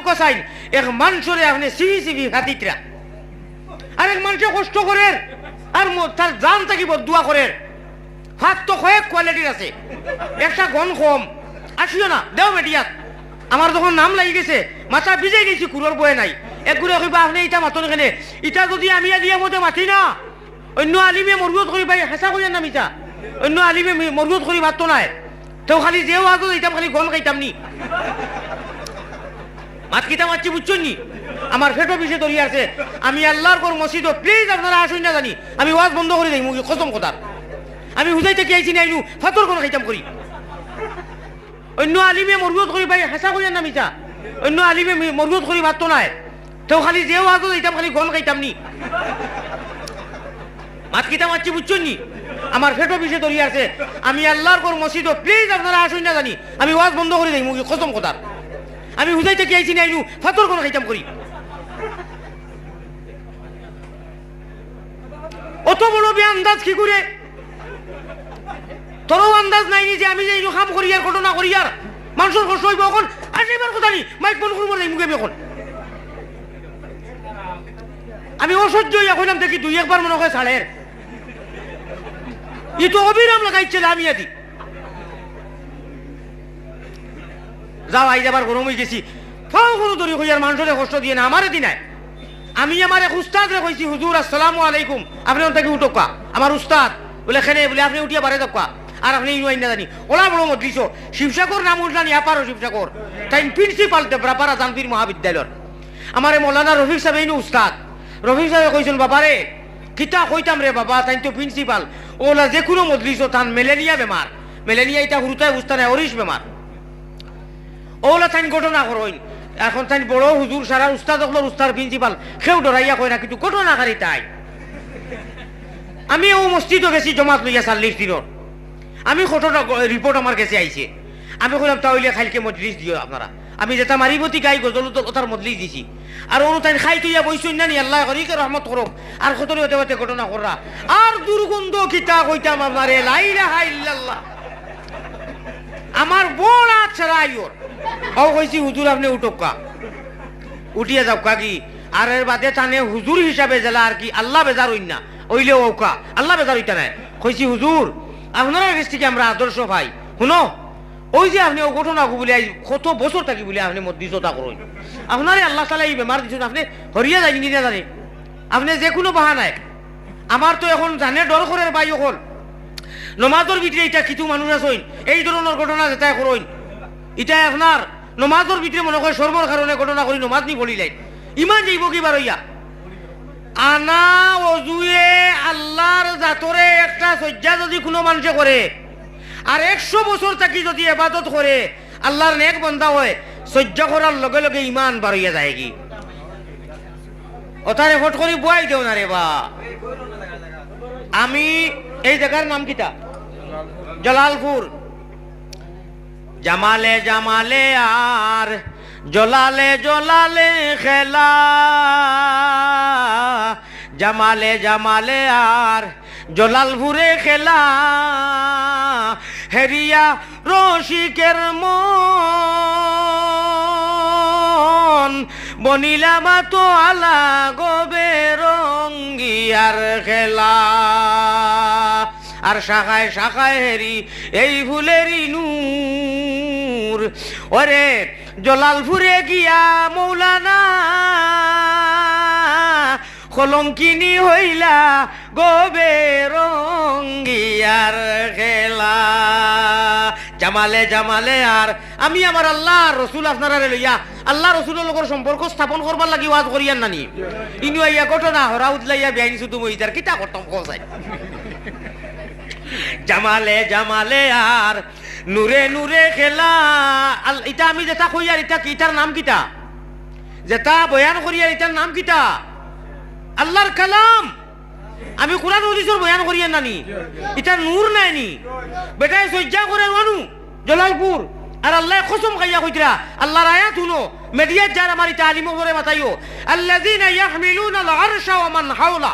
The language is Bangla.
কসাইন এক মানুষরে আপনি সিবি সিবি হাতিতরা আর এক মানুষে কষ্ট করেন আর তার জান থাকিব দোয়া করেন হাত তো কয়েক কোয়ালিটির আছে একটা গন কম আসিও না দেও মেডিয়াত আমার যখন নাম লাগি গেছে মাথা ভিজে গেছি কুলোর বয়ে নাই এক ঘুরে কইবা আপনি ইটা মাতন এখানে ইটা যদি আমি দিয়ে মতে মাতি না অন্য আলিমে মরবুত করি ভাই হেঁচা করিয়া নাম ইটা অন্য আলিমে মরবুত করি মাতো নাই তেও খালি যেও আজ ইটাম খালি গন খাইতাম নি মাত কিতা মারছি বুঝছেন নি আমার ফেটো বিষে ধরিয়ে আছে আমি আল্লাহর কর মসজিদ প্লিজ আপনারা আসুন না জানি আমি ওয়াজ বন্ধ করে দিই মুখে কসম কথার আমি হুজাইতে কি আইছি নাইনু ফাতর কোন খাইতাম করি অন্য আলিমে মরবুত করি ভাই হেঁচা করিয়া নাম ইটা অন্য আলিমে মরবুত করি মাতো নাই তেও খালি যেও আজ ইটাম খালি গন খাইতাম নি মাত কিতা মারছি বুঝছেন নি আমার ফেটো বিষে ধরিয়ে আছে আমি আল্লাহর কর মসজিদ প্লিজ আপনারা আসুন না জানি আমি ওয়াজ বন্ধ করে দিই মুখে কসম কথার আমি হুজাইতে কি আইছি নাইনু ফাতর কোন খাইতাম করি অত বড় বে আন্দাজ কি করে তোরও আন্দাজ নাইনি যে আমি যে এই কাম করি আর ঘটনা করি আর মানুষের কষ্ট হইব এখন আসিবার কথা নি মাইক বন্ধ করবো নাই মুখে এখন আমি অসহ্য এখন দেখি দুই একবার মনে হয় ছাড়ের ই তো অবিরাম লাগাইছিল আমি আদি যাও আই যাবার গরম হয়ে গেছি ফাও কোনো দরি হই আর মানুষের কষ্ট দিয়ে না আমারে দিনায় আমি আমার এক উস্তাদরে কইছি হুজুর আসসালামু আলাইকুম আপনি ওনটাকে উঠোকা আমার উস্তাদ বলে খেনে বলে আপনি উঠিয়া বারে দক্কা আর আপনি ইউআইন না জানি ওলা বড় মজলিস শিবসাগর নাম উঠলানি আপারও শিবসাগর তাই প্রিন্সিপাল ব্রাপারা জানবীর মহাবিদ্যালয়ের আমার মৌলানা রফিক সাহেব এই উস্তাদ রফিক সাহেব কইছেন বাবারে কিতা কইতাম রে বাবা তাই তো প্রিন্সিপাল ওলা যে কোনো মজলিস তান মেলেনিয়া বেমার মেলেনিয়া এটা হুরুতায় উস্তানে অরিশ বেমার ওলা তাই ঘটনা করইন এখন তাই বড় হুজুর সারা উস্তাদ উস্তাদ প্রিন্সিপাল কেউ ডরাইয়া কয় না কিন্তু ঘটনাকারী তাই আমি ও মসজিদও গেছি জমাত লইয়া 40 দিনের আমি ঘটনা রিপোর্ট আমার কাছে আইছে আমি কইলাম তাহলে খাইলকে মজলিস দিও আপনারা আমি যেটা মারিবতী গাই গজল ওটার মজলিস দিছি আর অনুতাইন খাই তুইয়া বইছুন না নি আল্লাহ করিকে রহমত করুক আর কতরি হতে হতে ঘটনা করা আর দুর্গন্ধ কিতা কইতাম আমারে লা ইলাহা ইল্লাল্লাহ আমার বড় আছরা আইওর ও কইছি হুজুর আপনি উঠোকা উঠিয়া যাও কাকি আর এর বাদে টানে হুজুর হিসাবে জেলা আর কি আল্লাহ বেজার হইন না ওইলে ওকা আল্লাহ বেজার হইতা নাই কইছি হুজুর আপনারা কাছ থেকে আমরা আদর্শ ভাই শুনো ওই যে আপনি ও ঘটনা বলে কত বছর থাকি বলে আপনি মধ্যস্থতা করুন আপনারে আল্লাহ তাআলা এই বেমার দিচ্ছেন আপনি হরিয়া যায়নি না জানে আপনি যে কোনো বাহানায় আমার তো এখন জানে ডর করে ভাই অকল নমাজের ভিতরে এটা কিছু মানুষ আছে এই ধরনের ঘটনা যেটা করইন এটা আপনার নমাজের ভিতরে মনে করে সর্বর কারণে ঘটনা করি নমাজ নি বলিলাই ইমান যাইব কি বারইয়া আনা অজুয়ে আল্লাহর জাতরে একটা সজ্জা যদি কোনো মানুষে করে আর 100 বছর থাকি যদি ইবাদত করে আল্লাহর নেক বান্দা হয় সজ্জা করার লগে লগে ইমান বাড়িয়া যায় কি ওটারে ফট করি বয়াই দেও না রে বা আমি এই জায়গার নাম কিটা জলালপুর জামালে জামালে আর জলালে জলালে খেলা জামালে জামালে আর জলালপুরে খেলা হেরিয়া রসিকের মন বনিলাম তো আলা গবে রঙ্গিয়ার খেলা আর শাখায় শাখায় হেরি এই ফুলেরই নূর ওরে জলালপুরে গিয়া মৌলানা কলঙ্কিনী হইলা গবে রঙ্গিয়ার খেলা জামালে জামালে আর আমি আমার আল্লাহ রসুল আপনারা লইয়া আল্লাহ রসুলের লগর সম্পর্ক স্থাপন করবার লাগি ওয়াজ করিয়ান নানি ইনু আইয়া ঘটনা হরা উদলাইয়া বেআইনি শুধু মহিদার কিতা করতাম কোসাই জামালে জামালে আর নূরে নূরে খেলা এটা আমি যেটা কই আর এটা কিটার নাম কিটা যেটা বয়ান করি আর এটার নাম কিটা আল্লাহর কালাম আমি কোরআন হাদিসের বয়ান করিয়া নানি এটা নূর নাইনি বেটায় সজ্জা করে মানু জলালপুর আর আল্লাহ কসম খাইয়া কইতরা আল্লাহর আয়াত শুনো মিডিয়া যারা আমার এটা আলিম করে বাতাইও আল্লাযিনা ইয়াহমিলুনা আল আরশা ওয়া মান হাওলা